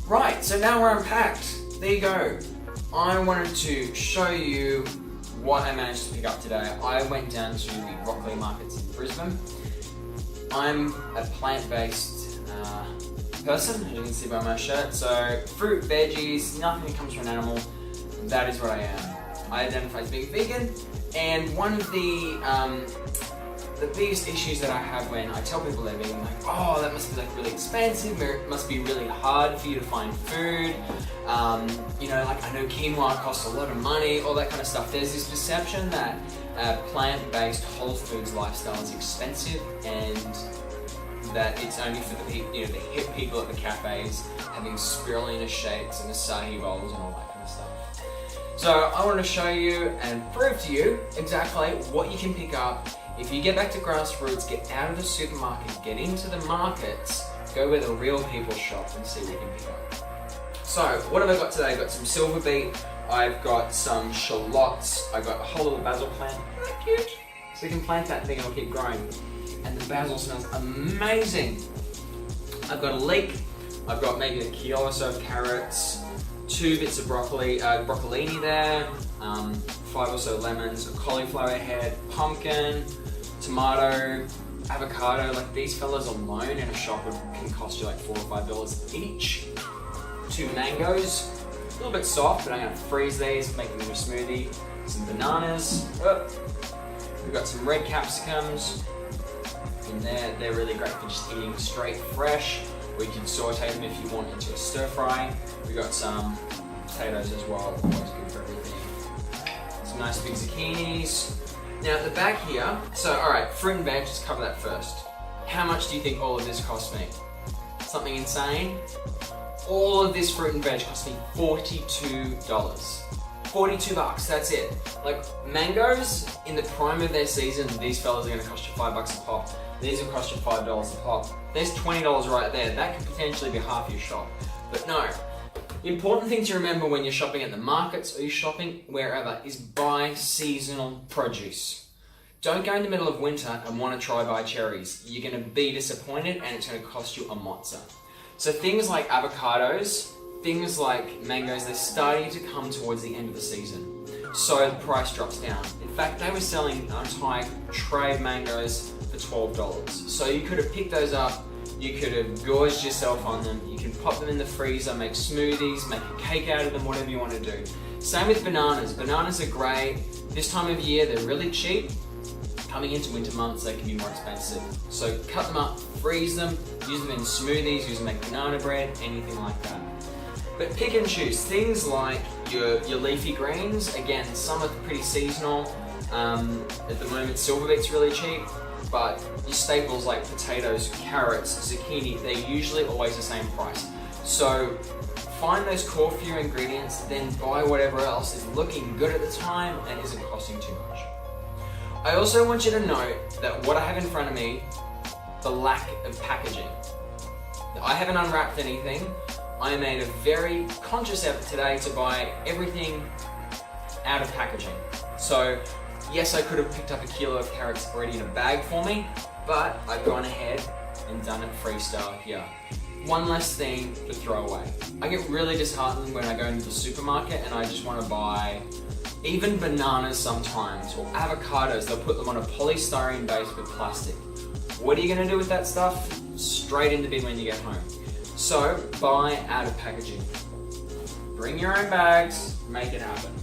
Right, so now we're unpacked. There you go. I wanted to show you what I managed to pick up today. I went down to the broccoli markets in Brisbane. I'm a plant-based person, as you can see by my shirt. So fruit, veggies, nothing that comes from an animal, that is what I am. I identify as being vegan, and one of the biggest issues that I have when I tell people they're vegan, like, oh, that must be like really expensive, or it must be really hard for you to find food. Like I know quinoa costs a lot of money, all that kind of stuff. There's this perception that plant-based whole foods lifestyle is expensive, and that it's only for the hip people at the cafes having spirulina shakes and acai bowls and all that kind of stuff. So I want to show you and prove to you exactly what you can pick up. If you get back to grassroots, get out of the supermarket, get into the markets, go where the real people shop and see what you can pick up. So, what have I got today? I've got some silver beet, I've got some shallots, I've got a whole little basil plant. Isn't that cute? So you can plant that thing and it'll keep growing. And the basil smells amazing. I've got a leek, I've got maybe a kilo or so of carrots, 2 bits of broccolini there, 5 or so lemons, a cauliflower head, pumpkin, tomato, avocado. Like these fellas alone in a shop can cost you like $4 or $5 each. 2 mangoes, a little bit soft, but I'm going to freeze these, make them into a smoothie. Some bananas. We've got some red capsicums in there. They're really great for just eating straight fresh. We can saute them if you want into a stir fry. We've got some potatoes as well, always good for everything. Some nice big zucchinis. Now at the back here, so alright, fruit and veg, just cover that first. How much do you think all of this cost me? Something insane? All of this fruit and veg cost me $42. $42, that's it. Like mangoes, in the prime of their season, these fellas are gonna cost you $5 a pop. These will cost you $5 a pop. There's $20 right there. That could potentially be half your shop. But no, the important thing to remember when you're shopping at the markets or you're shopping wherever is buy seasonal produce. Don't go in the middle of winter and want to try buy cherries. You're going to be disappointed and it's going to cost you a mozza. So things like avocados, things like mangoes, they're starting to come towards the end of the season. So the price drops down. In fact, they were selling Thai trade mangoes for $12. So you could have picked those up, you could have gorged yourself on them, you can pop them in the freezer, make smoothies, make a cake out of them, whatever you want to do. Same with bananas. Bananas are great. This time of year, they're really cheap. Coming into winter months, they can be more expensive. So cut them up, freeze them, use them in smoothies, use them to make banana bread, anything like that. But pick and choose. Things like your leafy greens, again, some are pretty seasonal. At the moment, silver beet's really cheap, but your staples like potatoes, carrots, zucchini, they're usually always the same price. So find those core few ingredients, then buy whatever else is looking good at the time and isn't costing too much. I also want you to note that what I have in front of me, the lack of packaging. I haven't unwrapped anything. I made a very conscious effort today to buy everything out of packaging. So yes, I could have picked up a kilo of carrots already in a bag for me, but I've gone ahead and done it freestyle here. One less thing to throw away. I get really disheartened when I go into the supermarket and I just want to buy even bananas sometimes, or avocados. They'll put them on a polystyrene base with plastic. What are you going to do with that stuff? Straight in the bin when you get home. So buy out of packaging. Bring your own bags, make it happen.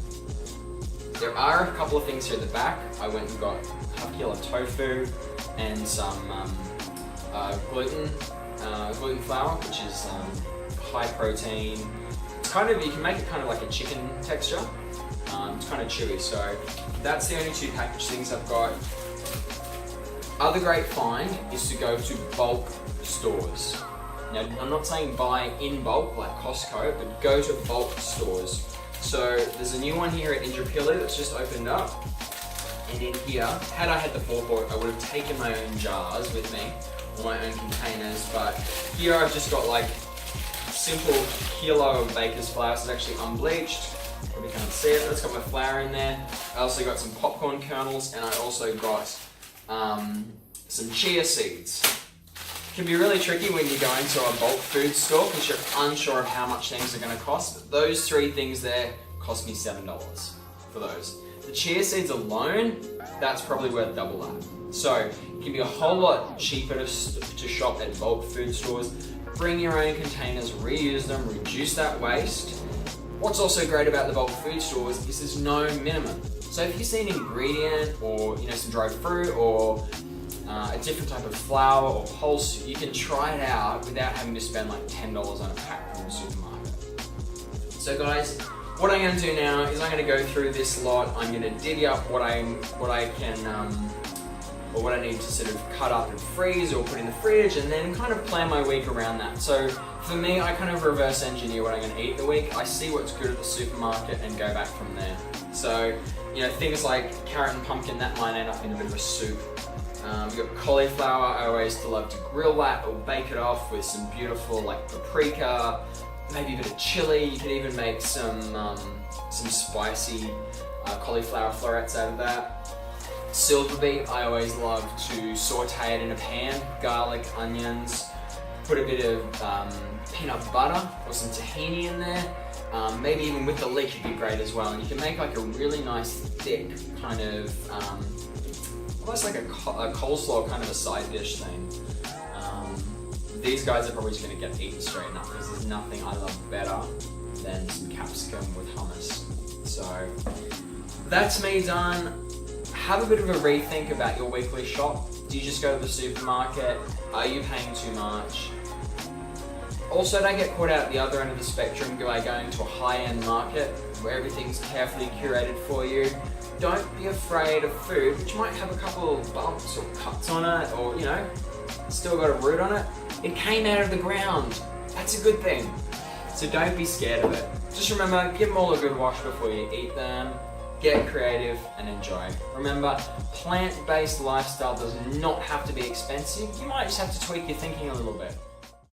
There are a couple of things here at the back. I went and got half a kilo of tofu and some gluten flour, which is high protein. It's kind of, you can make it kind of like a chicken texture. It's kind of chewy, so that's the only 2 packaged things I've got. Other great find is to go to bulk stores. Now, I'm not saying buy in bulk like Costco, but go to bulk stores. So there's a new one here at Indooroopilly that's just opened up. And in here, had I had the forecourt, I would have taken my own jars with me, or my own containers, but here I've just got like simple kilo of baker's flour, so it's actually unbleached. Probably can't see it, but it's got my flour in there. I also got some popcorn kernels, and I also got some chia seeds. can be really tricky when you go into a bulk food store because you're unsure of how much things are going to cost. But those 3 things there cost me $7 for those. The chia seeds alone, that's probably worth double that. So it can be a whole lot cheaper to shop at bulk food stores. Bring your own containers, reuse them, reduce that waste. What's also great about the bulk food stores is there's no minimum. So if you see an ingredient or some dried fruit or a different type of flour or pulse, you can try it out without having to spend like $10 on a pack from the supermarket. So guys, what I'm going to do now is I'm going to go through this lot. I'm going to divvy up what I can or what I need to sort of cut up and freeze or put in the fridge, and then kind of plan my week around that. So for me, I kind of reverse engineer what I'm going to eat in the week. I see what's good at the supermarket and go back from there. So things like carrot and pumpkin, that might end up in a bit of a soup. You've got cauliflower. I always love to grill that or bake it off with some beautiful like paprika, maybe a bit of chili. You could even make some spicy cauliflower florets out of that. Silver beet, I always love to saute it in a pan, garlic, onions, put a bit of peanut butter or some tahini in there. Maybe even with the leek would be great as well. And you can make like a really nice thick kind of, almost like a coleslaw kind of a side dish thing. These guys are probably just going to get eaten straight enough because there's nothing I love better than some capsicum with hummus. So that's me done. Have a bit of a rethink about your weekly shop. Do you just go to the supermarket? Are you paying too much? Also, don't get caught out at the other end of the spectrum by going to a high-end market where everything's carefully curated for you. Don't be afraid of food which might have a couple of bumps or cuts on it, or still got a root on it. It came out of the ground. That's a good thing. So don't be scared of it. Just remember, give them all a good wash before you eat them. Get creative and enjoy. Remember, plant-based lifestyle does not have to be expensive. You might just have to tweak your thinking a little bit.